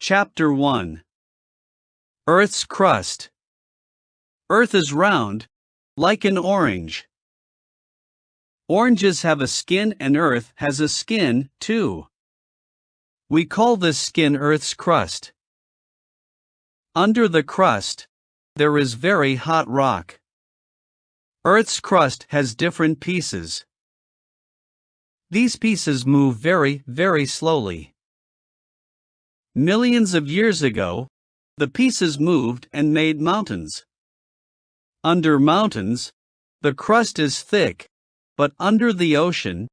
Chapter 1. Earth's crust. Earth is round, like an orange. Oranges have a skin and Earth has a skin, too. We call this skin Earth's crust. Under the crust, there is very hot rock. Earth's crust has different pieces. These pieces move very, very slowly. Millions of years ago, the pieces moved and made mountains. Under mountains, the crust is thick, but under the ocean,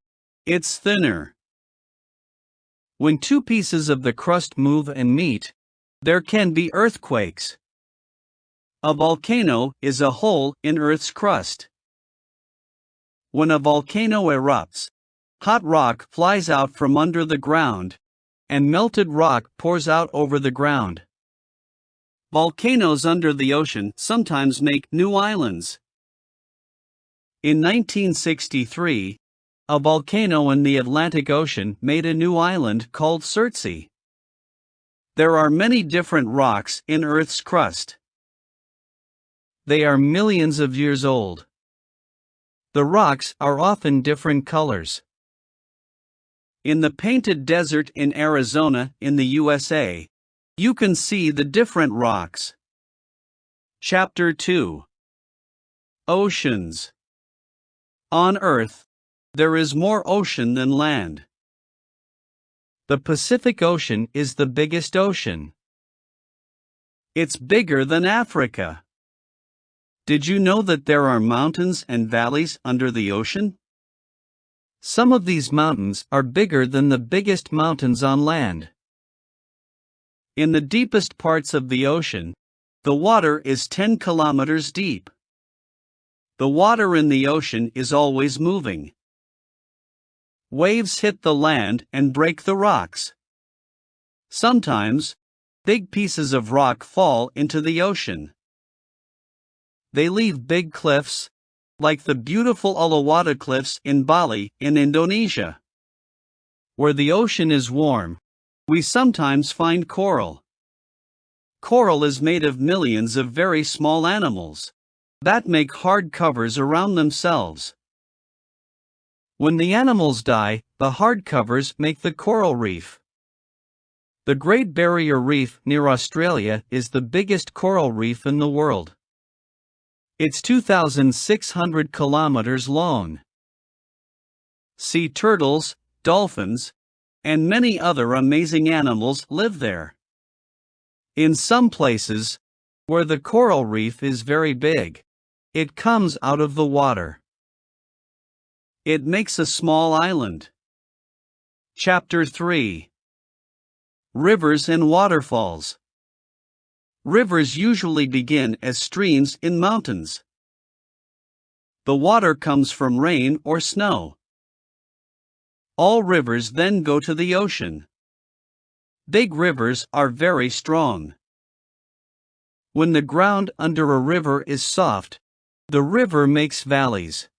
it's thinner. When two pieces of the crust move and meet, there can be earthquakes. A volcano is a hole in Earth's crust. When a volcano erupts, hot rock flies out from under the ground, and melted rock pours out over the ground. Volcanoes under the ocean sometimes make new islands. In 1963, a volcano in the Atlantic Ocean made a new island called Surtsey. There are many different rocks in Earth's crust. They are millions of years old. The rocks are often different colors. In the Painted Desert in Arizona, in the USA, you can see the different rocks. Chapter 2. Oceans. On Earth, there is more ocean than land. The Pacific Ocean is the biggest ocean. It's bigger than Africa. Did you know that there are mountains and valleys under the ocean? Some of these mountains are bigger than the biggest mountains on land. In the deepest parts of the ocean, the water is 10 kilometers deep. The water in the ocean is always moving. Waves hit the land and break the rocks. Sometimes, big pieces of rock fall into the ocean. They leave big cliffs, like the beautiful Alawata Cliffs in Bali, in Indonesia. Where the ocean is warm, we sometimes find coral. Coral is made of millions of very small animals that make hard covers around themselves. When the animals die, the hard covers make the coral reef. The Great Barrier Reef near Australia is the biggest coral reef in the world. It's 2,600 kilometers long. Sea turtles, dolphins, and many other amazing animals live there. In some places, where the coral reef is very big, it comes out of the water. It makes a small island. Chapter 3. Rivers and waterfalls. Rivers usually begin as streams in mountains. The water comes from rain or snow. All rivers then go to the ocean. Big rivers are very strong. When the ground under a river is soft, the river makes valleys.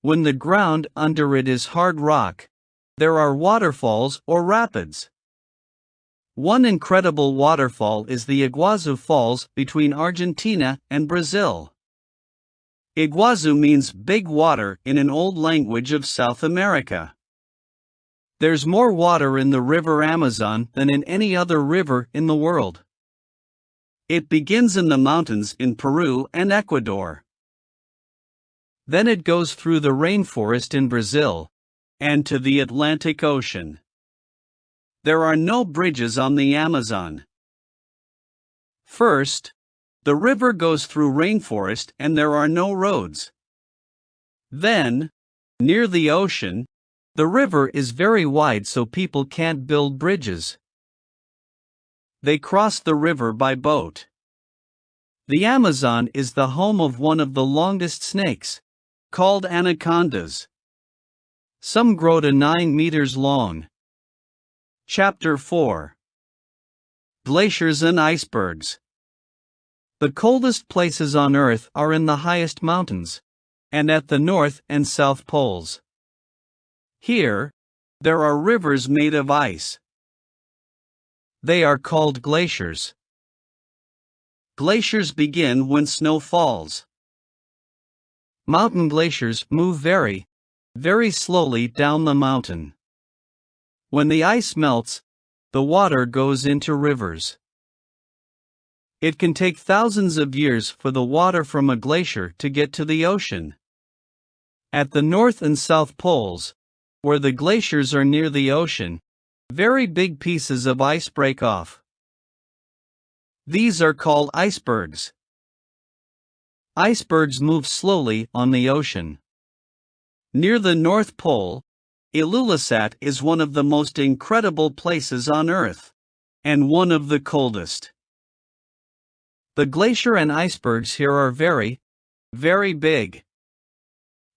When the ground under it is hard rock, there are waterfalls or rapids. One incredible waterfall is the Iguazu Falls between Argentina and Brazil. Iguazu means big water in an old language of South America. There's more water in the river Amazon than in any other river in the world. It begins in the mountains in Peru and Ecuador. Then it goes through the rainforest in Brazil and to the Atlantic Ocean. There are no bridges on the Amazon. First, the river goes through rainforest and there are no roads. Then, near the ocean, the river is very wide so people can't build bridges. They cross the river by boat. The Amazon is the home of one of the longest snakes, called anacondas. Some grow to 9 meters long. Chapter 4. Glaciers and icebergs. The coldest places on Earth are in the highest mountains, and at the North and South Poles. Here, there are rivers made of ice. They are called glaciers. Glaciers begin when snow falls. Mountain glaciers move very, very slowly down the mountain. When the ice melts, the water goes into rivers. It can take thousands of years for the water from a glacier to get to the ocean. At the North and South Poles, where the glaciers are near the ocean, very big pieces of ice break off. These are called icebergs. Icebergs move slowly on the ocean. Near the North Pole, Ilulissat is one of the most incredible places on Earth, and one of the coldest. The glacier and icebergs here are very, very big.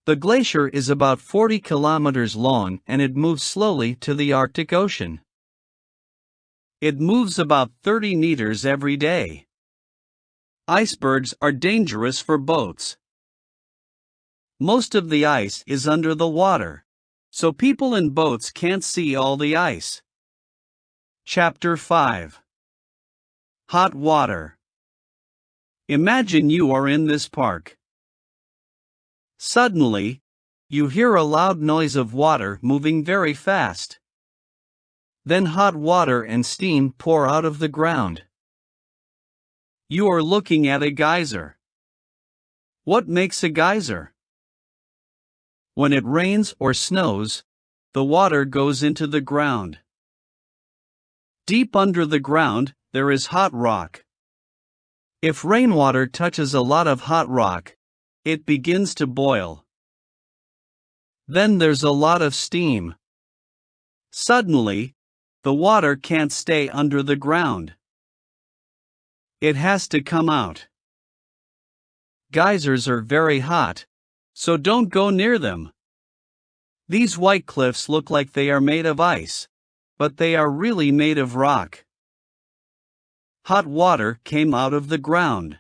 The glacier is about 40 kilometers long and it moves slowly to the Arctic Ocean. It moves about 30 meters every day. Icebergs are dangerous for boats. Most of the ice is under the water, so people in boats can't see all the ice. Chapter 5. Hot water. Imagine you are in this park. Suddenly, you hear a loud noise of water moving very fast. Then hot water and steam pour out of the ground. You are looking at a geyser. What makes a geyser? When it rains or snows, the water goes into the ground. Deep under the ground, there is hot rock. If rainwater touches a lot of hot rock, it begins to boil. Then there's a lot of steam. Suddenly, the water can't stay under the ground. It has to come out. Geysers are very hot, so don't go near them. These white cliffs look like they are made of ice, but they are really made of rock. Hot water came out of the ground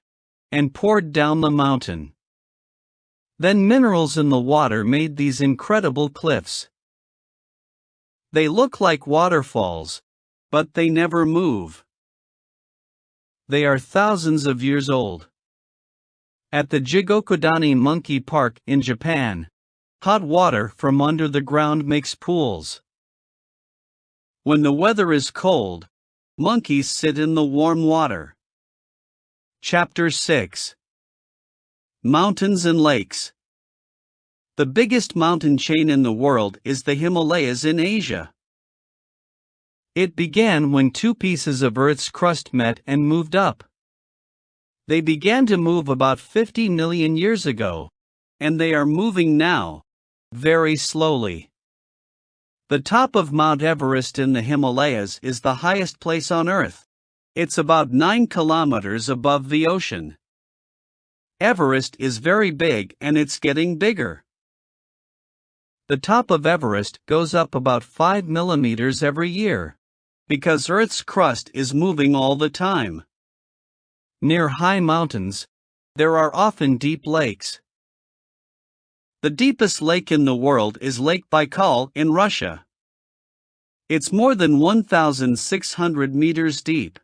and poured down the mountain. Then minerals in the water made these incredible cliffs. They look like waterfalls, but they never move. They are thousands of years old. At the Jigokodani Monkey Park in Japan, hot water from under the ground makes pools. When the weather is cold, monkeys sit in the warm water. Chapter 6. Mountains and lakes. The biggest mountain chain in the world is the Himalayas in Asia. It began when two pieces of Earth's crust met and moved up. They began to move about 50 million years ago, and they are moving now, very slowly. The top of Mount Everest in the Himalayas is the highest place on Earth. It's about 9 kilometers above the ocean. Everest is very big and it's getting bigger. The top of Everest goes up about 5 millimeters every year, because Earth's crust is moving all the time. Near high mountains, there are often deep lakes. The deepest lake in the world is Lake Baikal in Russia. It's more than 1,600 meters deep.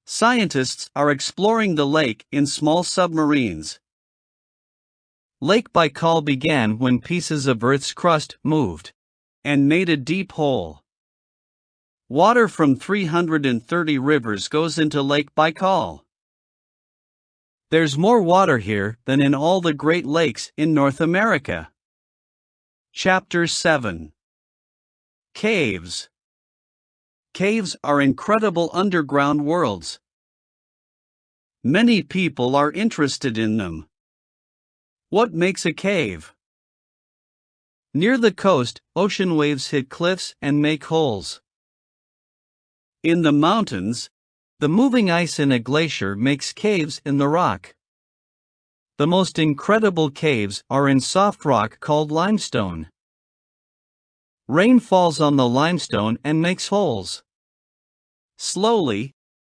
Scientists are exploring the lake in small submarines. Lake Baikal began when pieces of Earth's crust moved and made a deep hole. Water from 330 rivers goes into Lake Baikal. There's more water here than in all the Great Lakes in North America. Chapter 7. Caves. Caves are incredible underground worlds. Many people are interested in them. What makes a cave? Near the coast, ocean waves hit cliffs and make holes. In the mountains, the moving ice in a glacier makes caves in the rock. The most incredible caves are in soft rock called limestone. Rain falls on the limestone and makes holes. Slowly,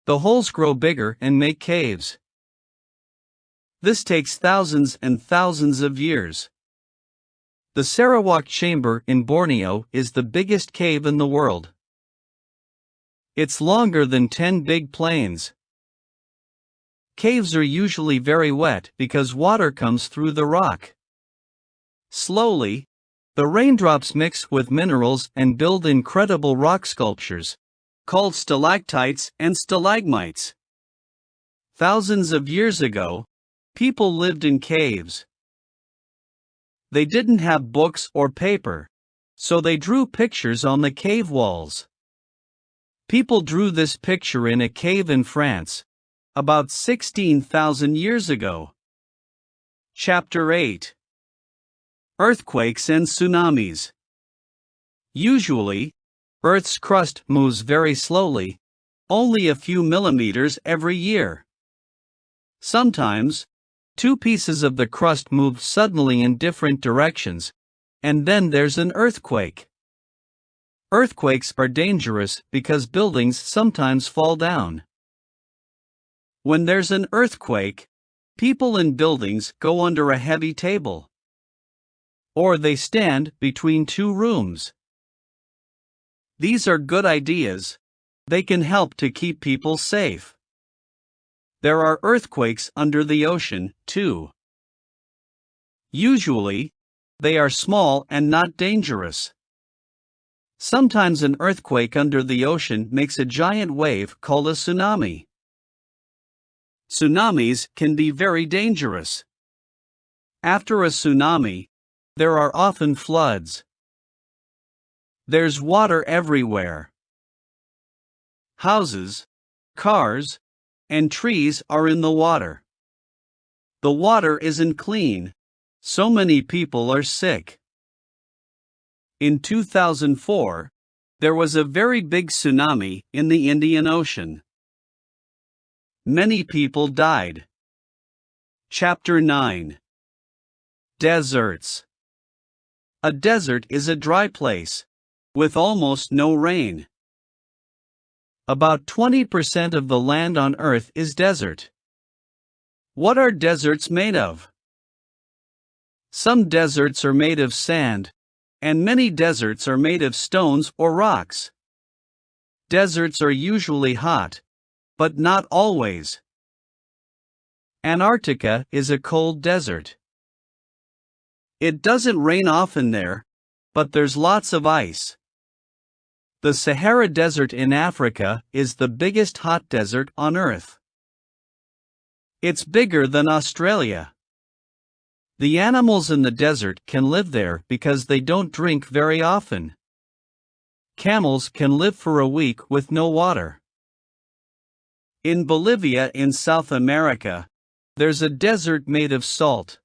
the holes grow bigger and make caves. This takes thousands and thousands of years. The Sarawak Chamber in Borneo is the biggest cave in the world. It's longer than 10 big plains. Caves are usually very wet because water comes through the rock. Slowly, the raindrops mix with minerals and build incredible rock sculptures, called stalactites and stalagmites. Thousands of years ago, people lived in caves. They didn't have books or paper, so they drew pictures on the cave walls. People drew this picture in a cave in France, about 16,000 years ago. Chapter 8. Earthquakes and tsunamis. Usually, Earth's crust moves very slowly, only a few millimeters every year. Sometimes, two pieces of the crust move suddenly in different directions, and then there's an earthquake. Earthquakes are dangerous because buildings sometimes fall down. When there's an earthquake, people in buildings go under a heavy table. Or they stand between two rooms. These are good ideas. They can help to keep people safe. There are earthquakes under the ocean, too. Usually, they are small and not dangerous. Sometimes an earthquake under the ocean makes a giant wave called a tsunami. Tsunamis can be very dangerous. After a tsunami, there are often floods. There's water everywhere. Houses, cars, and trees are in the water. The water isn't clean, so many people are sick. In 2004, there was a very big tsunami in the Indian Ocean. Many people died. Chapter 9. Deserts. A desert is a dry place, with almost no rain. About 20% of the land on Earth is desert. What are deserts made of? Some deserts are made of sand, and many deserts are made of stones or rocks. Deserts are usually hot, but not always. Antarctica is a cold desert. It doesn't rain often there, but there's lots of ice. The Sahara Desert in Africa is the biggest hot desert on Earth. It's bigger than Australia. The animals in the desert can live there because they don't drink very often. Camels can live for a week with no water. In Bolivia in South America, there's a desert made of salt.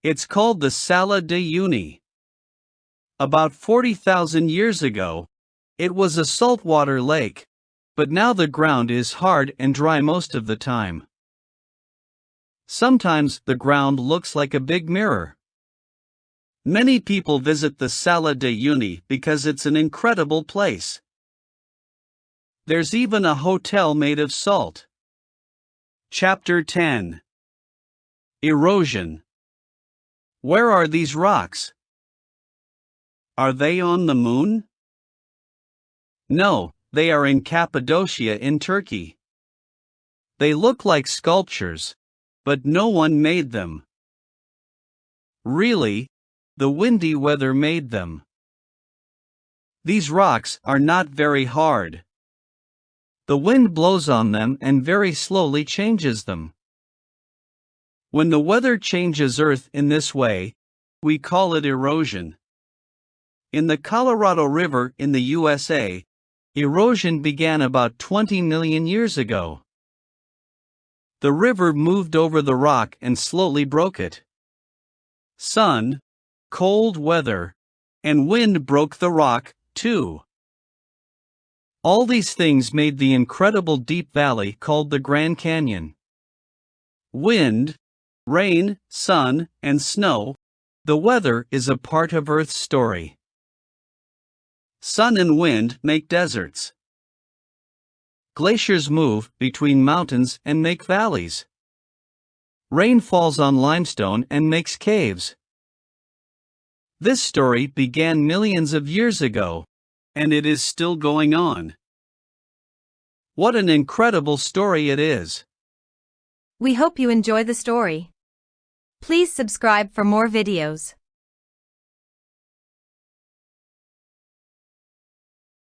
It's called the Sala de Uyuni. About 40,000 years ago, it was a saltwater lake, but now the ground is hard and dry most of the time. Sometimes the ground looks like a big mirror. Many people visit the Sala de Uyuni because it's an incredible place. There's even a hotel made of salt. Chapter 10. Erosion. Where are these rocks? Are they on the moon? No, they are in Cappadocia in Turkey. They look like sculptures, but no one made them. Really, the windy weather made them. These rocks are not very hard. The wind blows on them and very slowly changes them. When the weather changes Earth in this way, we call it erosion. In the Colorado River in the USA, erosion began about 20 million years ago. The river moved over the rock and slowly broke it. Sun, cold weather, and wind broke the rock, too. All these things made the incredible deep valley called the Grand Canyon. Wind, rain, sun, and snow, the weather is a part of Earth's story. Sun and wind make deserts. Glaciers move between mountains and make valleys. Rain falls on limestone and makes caves. This story began millions of years ago, and it is still going on. What an incredible story it is! We hope you enjoy the story. Please subscribe for more videos.